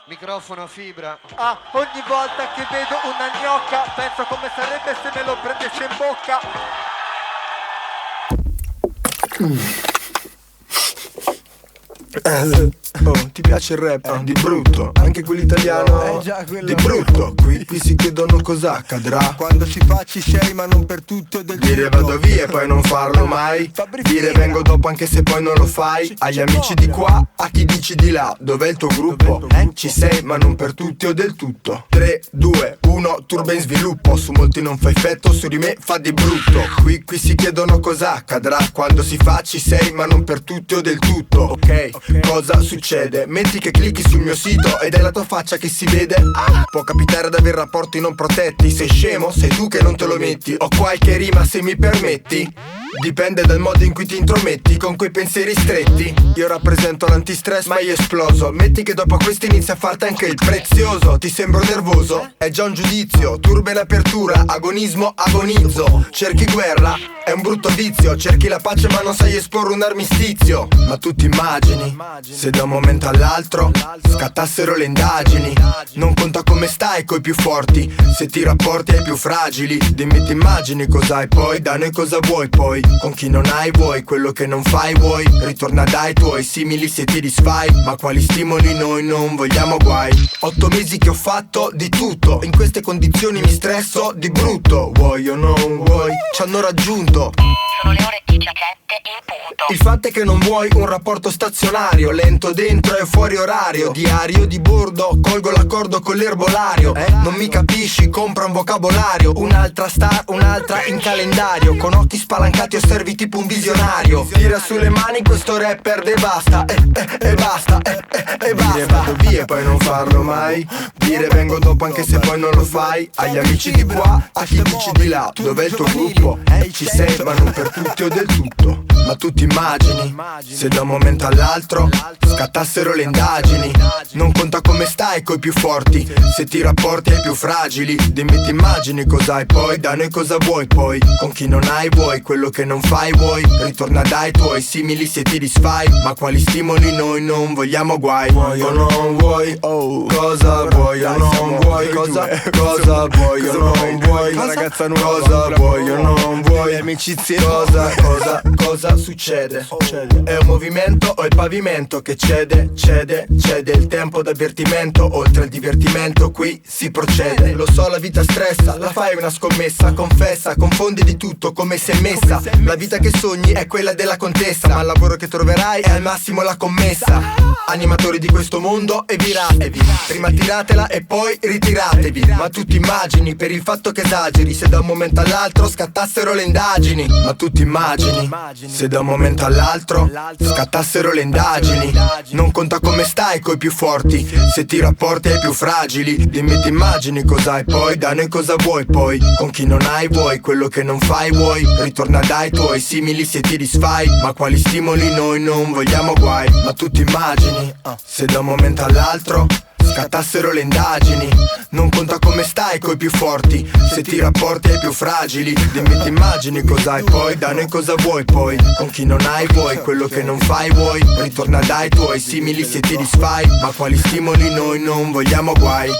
Microfono a fibra. Ah, ogni volta che vedo una gnocca penso come sarebbe se me lo prendesse in bocca. Oh, ti piace il rap? Di brutto, anche quello italiano già, quello di brutto. Qui si chiedono cosa accadrà quando si fa ci sei, ma non per tutto e del dire tutto. vado via e poi non farlo mai. Dire vengo dopo anche se poi non lo fai. Agli amici di qua, a chi dici di là. Dov'è il tuo gruppo? Ci sei ma non per tutti o del tutto. 3, 2, 1, turbo in sviluppo. Su molti non fa effetto, su di me fa di brutto. Qui si chiedono cosa accadrà quando si fa ci sei ma non per tutti o del tutto. Ok, cosa succede? Metti che clicchi sul mio sito ed è la tua faccia che si vede. Può capitare ad avere rapporti non protetti. Sei scemo? Sei tu che non te lo metti. Ho qualche rima se mi permetti. Dipende dal modo in cui ti intrometti con quei pensieri stretti. Io rappresento l'antistress mai esploso. Metti che dopo questo inizia a farti anche il prezioso. Ti sembro nervoso? È già un giudizio. Turbe l'apertura, agonismo, agonizzo. Cerchi guerra? È un brutto vizio. Cerchi la pace ma non sai esporre un armistizio. Ma tu ti immagini se da un momento all'altro scattassero le indagini. Non conta come stai coi più forti, se ti rapporti ai più fragili. Dimmi ti immagini cosa hai poi, da noi cosa vuoi poi. Con chi non hai vuoi, quello che non fai vuoi. Ritorna dai tuoi simili se ti disfai. Ma quali stimoli noi non vogliamo guai. 8 mesi che ho fatto di tutto. In queste condizioni mi stresso di brutto. Vuoi o non vuoi, ci hanno raggiunto. Sono le ore 17 in punto. Il fatto è che non vuoi un rapporto stazionario, lento dentro e fuori orario. Diario di bordo, colgo l'accordo con l'erbolario. Non mi capisci, compra un vocabolario. Un'altra star, un'altra in calendario. Con occhi spalancati osservi tipo un visionario. Tira sulle mani questo rapper devasta. E basta, e basta. Dire vado via e poi non farlo mai. Dire vengo dopo anche se poi non lo fai. Agli amici di qua, a chi dici di là. Dov'è il tuo gruppo? Ci sei ma non per tutti o del tutto. Ma tu ti immagini se da un momento all'altro scattassero le indagini. Non conta come stai coi più forti, se ti rapporti ai più fragili. Dimmi ti immagini cosa hai poi, da noi cosa vuoi poi. Con chi non hai vuoi, quello che non fai vuoi. Ritorna dai tuoi simili se ti disfai. Ma quali stimoli noi non vogliamo guai. Vuoi o non vuoi, oh, cosa vuoi o non vuoi. Cosa vuoi o non vuoi. Ragazza nuova, cosa vuoi o non vuoi. amicizie. Cosa succede? È un movimento o il pavimento che cede? Il tempo d'avvertimento, oltre al divertimento qui si procede. Lo so la vita stressa, la fai una scommessa. Confessa, confondi di tutto come sei messa. La vita che sogni è quella della contessa, ma il lavoro che troverai è al massimo la commessa. Animatori di questo mondo eviratevi. Prima tiratela e poi ritiratevi. Ma tu ti immagini per il fatto che esageri se da un momento all'altro scattassero le indagini. Ma tu ti immagini se da un momento all'altro scattassero le indagini. Non conta come stai coi più forti, se ti rapporti ai più fragili. Dimmi ti immagini cosa hai poi, da noi cosa vuoi poi. Con chi non hai vuoi, quello che non fai vuoi. Ritorna dai tuoi simili se ti disfai. Ma quali stimoli noi non vogliamo guai. Ma tu ti immagini se da un momento all'altro scattassero le indagini. Non conta come stai coi più forti, se ti rapporti ai più fragili. Dimmi ti immagini cosa hai poi, da noi cosa vuoi poi. Con chi non hai vuoi, quello che non fai vuoi. Ritorna dai tuoi simili se ti disfai. Ma quali stimoli noi non vogliamo guai.